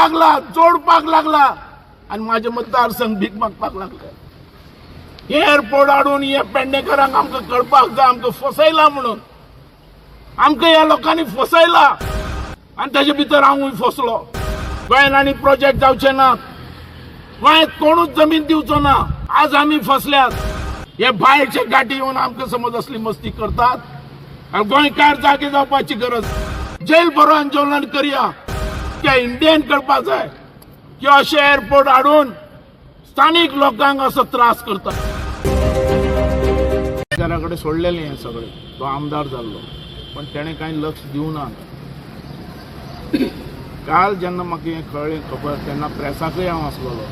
लागला, जोडपाक लागला आणि माझे मतदारसंघ भीक मागपाक लागले. एअरपोर्ट हाडून हे पेडणेकरांक आमकां कळपाक जाय आमकां फसयला म्हणून. आमकां ह्या लोकांनी फसयला आणि ताचे भितर हांवूय फसलो. गोंयांत आनी प्रोजेक्ट जावचे नात, गोंयांत कोणूच जमीन दिवचो ना. आज आमी फसल्यात. हे भायरचे गाठी येवन आमकां समज असली मस्ती करतात. गोंयकार जागे जावपाची गरज. जेल बरो आंदोलन करया. त्या इंडियन कळपाक जाय की अशे एअरपोर्ट हाडून स्थानिक लोकांक असो त्रास करतात. घरा कडेन सोडलेलें हें सगळें. तो आमदार जाल्लो पण तेणें कांय लक्ष दिवना. काल जेन्ना म्हाका हें कळ्ळें खबर तेन्ना प्रेसाकूय हांव आसलोलो.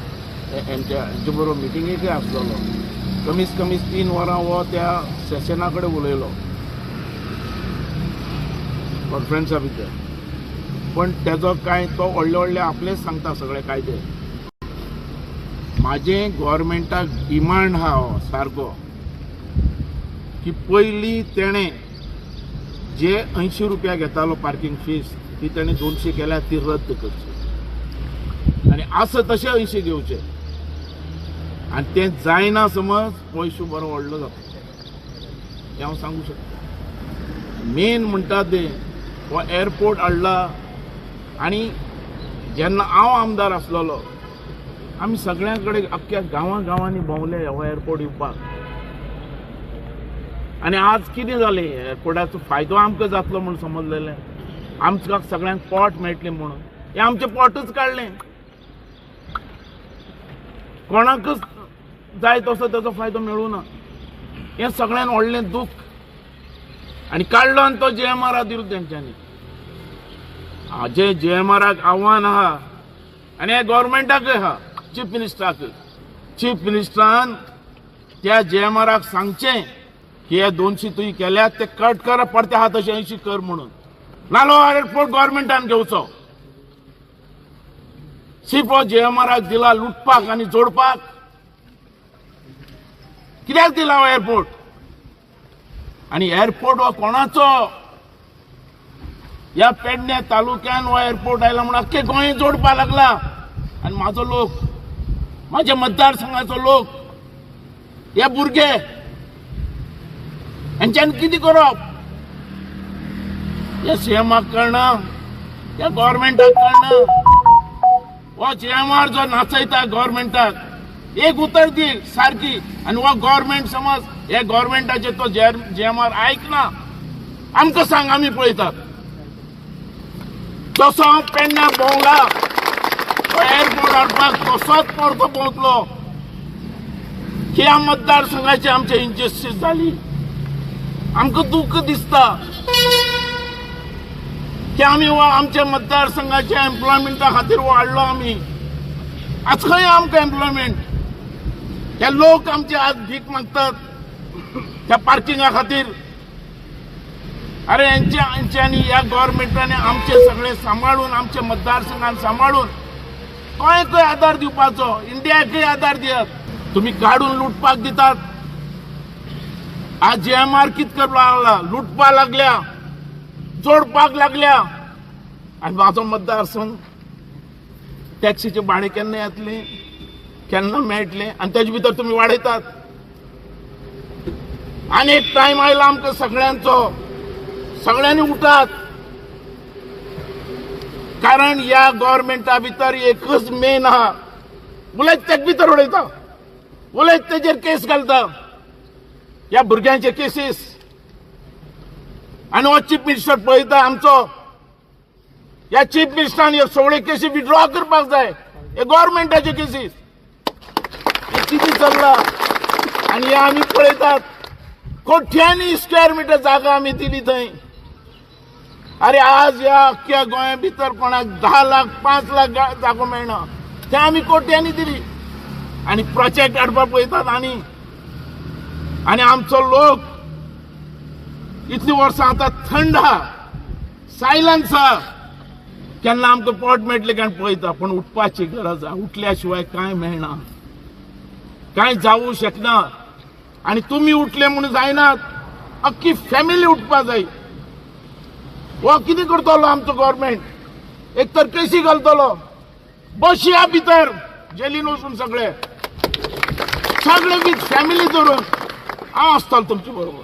हेंच्या बरोबर मिटिंगेकूय आसलोलो. कमीत कमी 3 वरां हो त्या सेशना कडेन उलयलो कॉन्फरन्सा भितर. पण तेजो कांय तो व्हडले व्हडले आपलेच सांगता सगळे कायदे. म्हाजें गव्हर्मेंटाक डिमांड आहा हो सारको की पयलीं तेणें जे 80 रुपया घेतालो पार्किंग फीस ती तेणें 200 केल्यार ती रद्द करची आनी आसा तशें 80 घेवचे. आनी तें जायना समज पयसो बरो व्हडलो जाता हें हांव सांगूं शकता. मेन म्हणटा तें हो एअरपोर्ट हाडला आनी जेन्ना हांव आमदार आसलोलो आमी सगळ्यां कडेन अख्ख्या गांवांनी भोंवले हो एअरपोर्ट येवपाक. आनी आज कितें जालें एअरपोर्टाचो फायदो आमकां जातलो म्हूण समजलेलें. आमकां सगळ्यांक पोट मेळटलें म्हणून हें आमचें पोटच काडलें. कोणाकच जाय तसो ताचो फायदो मेळूं ना. हें सगळ्यान व्हडलें दूख. आनी काडलो आनी तो JMR दिलो तेंच्यांनी. हाजें JMRक आव्हान आहा आनी हे गव्हर्मेंटाकय आहा. चीफ मिनिस्टरान त्या JMRक सांगचें की हे 200 तुवें केल्यात ते कट कर पडते आहा तशें 80 कर म्हणून. नालो एअरपोर्ट गव्हर्मेंटान घेवचो. सिर्फ हो JMRक दिला लुटपाक आनी जोडपाक. कित्याक दिला हो एअरपोर्ट? आनी एअरपोर्ट हो कोणाचो? ह्या पेडणे तालुक्यान हो एअरपोर्ट आयला म्हणून अख्खे गोंय जोडपाक लागला. आनी म्हाजो लोक, म्हाज्या मतदारसंघाचो लोक, हे भुरगे हेंच्यांनी कितें करप? हे CMाक कळना, त्या गव्हर्मेंटाक कळना. हो JMR जो नाचयता गव्हर्मेंटाक एक उतर दी सारकी आनी हो गव्हर्मेंट समज हे गव्हर्मेंटाचे तो JMR आयकना आमकां सांग आमी पळयतात. जसो पेडण्या भोंवला एअरपोर्ट हाडपाक तसोच परतो भोंवतलो. ह्या मतदारसंघाची आमची इनजस्टीस जाली. आमकां दूख दिसता की आमी आमच्या मतदारसंघाच्या एम्प्लॉयमेंटा खातीर वाडलो आमी. आज खंय आमकां एम्प्लॉयमेंट? हे लोक आमचे आज भीक मागतात त्या पार्किंगा खातीर. अरे यांच्यांनी ह्या गव्हर्मेंटाने आमचे सगळे सांबाळून आमचे मतदारसंघान सांबाळून गोंयकय आदार दिवपाचो, इंडियाकय आदार दियात. तुम्ही काढून लुटपाक दितात. आज JMR कित करपाक लागला? लुटपाक लागल्या, जोडपाक लागल्या. आनी म्हाजो मतदारसंघ टॅक्सीचे भाडे केन्ना येतले, केन्ना मेळटले आनी तेजे भितर तुमी वाडयतात. आनी एक टायम आयला आमकां सगळ्यांचो, सगळ्यांनी उठात. कारण ह्या गव्हर्मेंटा भितर एकच मेन आहा, उलयत तेजे भितर उडयता, उलयत तेजेर केस घालता. ह्या भुरग्यांचे केसीस आनी हो चीफ मिनिस्टर पळयता आमचो. ह्या चीफ मिनिस्टरान ह्यो सगळ्यो केसी विड्रॉ करपाक जाय. हे गव्हर्मेंटाचे केसीस कितें चल्ला आनी हे आमी पळयतात. कोट्यांनी स्क्वेअर मिटर जागा आमी दिली थंय. अरे आज ह्या अख्ख्या गोंया भितर कोणाक 10 लाख 5 लाख जागो मेळना ते आमी कोट्यांनी दिली. आनी प्रोजेक्ट हाडपाक पळयतात आनी आमचो लोक इतली वर्सां आतां थंड आहा, सायलन्स आहा. केन्ना आमकां पोट मेळटलें काय पळयता. पूण उठपाची गरज आहा. उठल्या शिवाय कांय मेळना, कांय जावूं शकना. आनी तुमी उठले म्हणून जायनात, अख्खी फॅमिली उठपाक जाय. हो कितें करतलो आमचो गव्हर्मेंट? एक तर केसी घालतलो बसया भितर जेलीन वचून सगळे विथ फॅमिली धरून हांव आसतलो तुमचे बरोबर.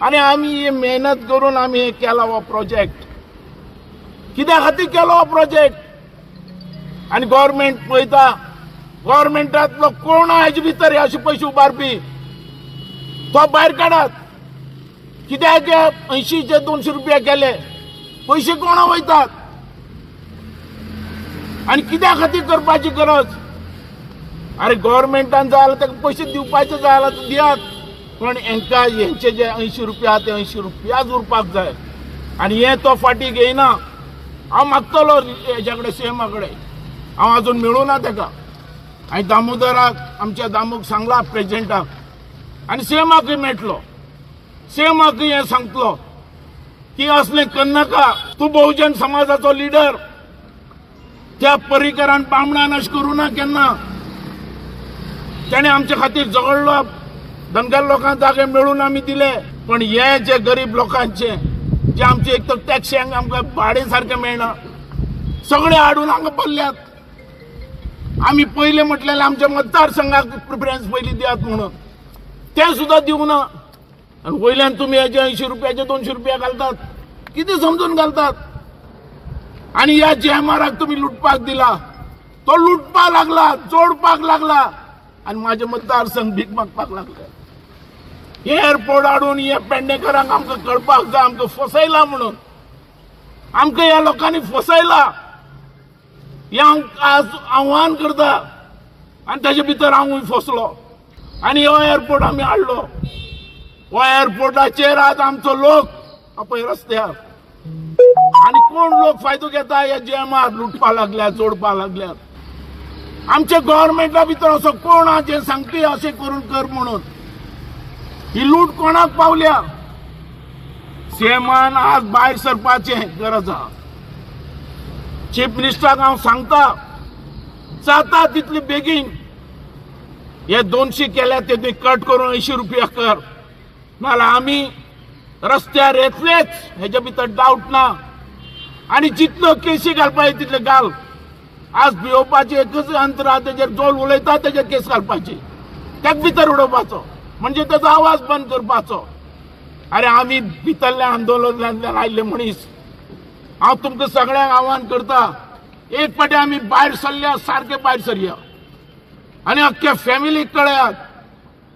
आनी आमी हे मेहनत करून आमी हे केला हो प्रोजेक्ट. कित्या खातीर केलो हो प्रोजेक्ट? आनी गव्हर्मेंट पळयता, गव्हर्मेंटांतलो कोण हेजे भितर हे अशे पयशे उबारपी तो भायर काडात. कित्याक 80चे 200 रुपया केले, पयशे कोणा वयतात आनी कित्या खातीर करपाची गरज? अरे गव्हर्मेंटान जाय जाल्यार ताका पयशे दिवपाचे जाय जाल्यार दियात, पण हांकां हेंचे जे 80 रुपया ते 80 रुपयाच उरपाक जाय. आनी हे तो फाटी घेयना. हांव मागतलो हेच्या कडेन सीएमा कडेन, हांव अजून मेळूं ना ताका. हांवें दामोदराक आमच्या दामूक सांगला प्रेजिडेंटाक, आनी सीएमाकूय मेळटलो. सीएमाकूय हें सांगतलो की असलें करनाका. तूं बहुजन समाजाचो लिडर, त्या पर्रीकरान बामणान अशें करूं ना केन्ना. ताणें आमचे खातीर झगडलो, धनगर लोकांक जागे मेळून आमी दिले, पण हे जे गरीब लोकांचे जे आमचे एक तर टॅक्सी आमकां भाडें सारकें मेळना, सगळे हाडून हांगा पडल्यात. आमी पयलें म्हटलेलें आमच्या मतदारसंघाक प्रिफरन्स पयलीं दियात म्हणून, तें सुद्दां दिवं ना. आनी वयल्यान तुमी हेजे 80 रुपयाचे 200 रुपया घालतात, कितें समजून घालतात? आनी ह्या जेएमआराक तुमी लुटपाक दिला, तो लुटपाक लागला, जोडपाक लागला, आनी म्हाजे मतदारसंघ भीक मागपाक लागले. एअरपोर्ट हाडून हे पेडणेकरांक आमकां कळपाक जाय आमकां फसयला म्हणून. आमकां ह्या लोकांनी फसयला हें हांव आज आव्हान करता. आनी ताजे भितर हांवूय फसलो. आनी हो एअरपोर्ट आमी हाडलो. हो एअरपोर्टाचेर आज आमचो लोक आपय रस्त्यार, आनी कोण लोक फायदो घेता? हे जेएमआर लुटपाक लागल्यात, जोडपाक लागल्यात. आमच्या गव्हर्मेंटा भितर असो कोण आहा जे सांगपी अशें करून कर म्हणून? ही लूट कोणाक पावल्या? सीएमान आज भायर सरपाचें गरज आहा. चीफ मिनिस्टराक हांव सांगता, जाता तितले बेगीन हे 200 केल्या ते तुवें कट करून 80 रुपया कर, नाल्यार आमी रस्त्यार येतलेच, हेच्या भितर डावट ना. आनी जितलो केसी घालपाचे तितले घाल. आज भिवपाचें एकच अंतर आहा, तेजेर जो उलयता तेजेर केस घालपाची, तेका भितर उडोवपाचो, म्हणजे तेजो आवाज बंद करपाचो. अरे आमी भितरल्या आंदोलनांतल्यान आयिल्ले मनीस. हांव तुमकां सगळ्यांक आव्हान करता, एक फावटी आमी भायर सरल्या, सारके भायर सरया आनी अख्ख्या फॅमिलीक कळयात,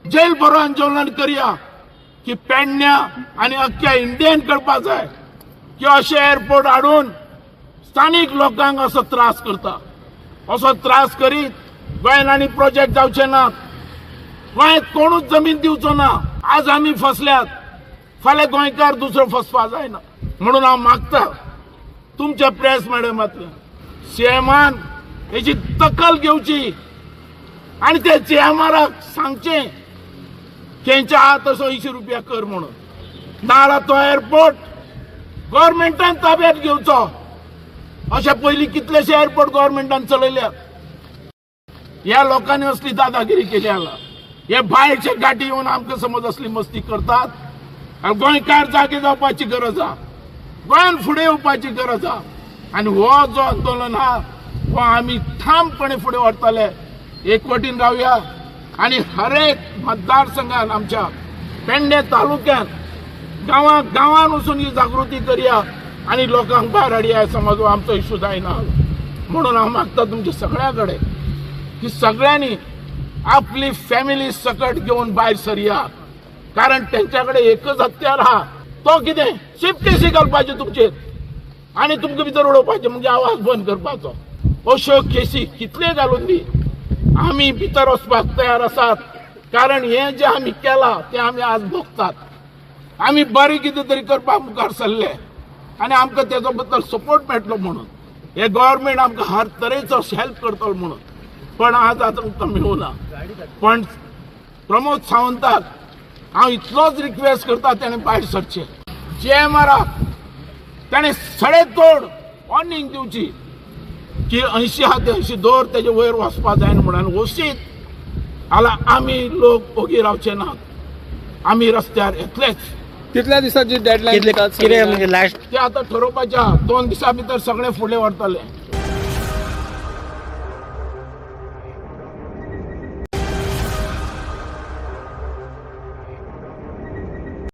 जेल भरो आंदोलन करया की पेडण्या आनी अख्ख्या इंडियेन कळपाक जाय की अशें एअरपोर्ट हाडून स्थानीक लोकांक असो त्रास करता. असो त्रास करीत गोंयान आनी प्रोजेक्ट जावचे नात, गोंयांत कोणूच जमीन दिवचो ना. आज आमी फसल्यात, फाल्यां गोंयकार दुसरो फसपाक जायना. म्हणून हांव मागता तुमच्या प्रेस मॅडमांतल्यान सीएमान हेची दखल घेवची आनी ते जेएमआराक सांगचें तेंच्या हात असो 80 रुपया कर म्हणून, नाल्यार तो एअरपोर्ट गव्हर्मेंटान ताब्यात घेवचो. अशें पयलीं कितलेशे एअरपोर्ट गव्हर्मेंटान चलयल्यात. ह्या लोकांनी असली दादागिरी केली आला. हे भायरचे गाठी येवन आमकां समज असली मस्ती करतात. गोंयकार जागे जावपाची गरज आहा, गोंयान फुडें येवपाची गरज आहा. आनी हो जो आंदोलन आहा हो आमी ठामपणे फुडें व्हरतले. एकवटीन रावया आनी हर एक मतदारसंघान आमच्या पेडणे तालुक्यात गांवां गांवान वचून ही जागृती करया आनी लोकांक भायर हाडया. समज आमचो इशू जायना म्हणून हांव मागता तुमच्या सगळ्या कडेन की सगळ्यांनी आपली फॅमिली सकट घेवन भायर सरया. कारण तेंच्या कडेन एकच हत्यार आहा, तो कितें? शिफ्ट केसी घालपाचे तुमचेर आनी तुमकां भितर उडोवपाचे, म्हणजे आवाज बंद करपाचो. अश्यो केसी कितले घालून दी, आमी भितर वचपाक तयार आसात. कारण हे जे आमी केलां ते आमी आज भोगतात. आमी बरें कितें तरी करपाक मुखार सरले आनी आमकां तेजो बद्दल सपोर्ट मेळटलो म्हणून. हे गव्हर्मेंट आमकां हर तरेचो हेल्प करतलो म्हणून, पण आज आमकां मेळूना. पण प्रमोद सावंताक हांव इतलोच रिक्वेस्ट करता, ताणें भायर सरचें. जेएमआराक ताणें सडेतोड वॉर्निंग दिवची की 80 हा ते 80 दवर तेजे वयर वचपाक जायना म्हणून. वशीत जाल्यार आमी लोक ओगी रावचे नात, आमी रस्त्यार येतलेच. कितल्या दिसाची डेडलायन कितें म्हणजे लास्ट ते आतां ठरोवपाचें आहा. 2 दिसां भितर सगळे फुडें व्हरतले.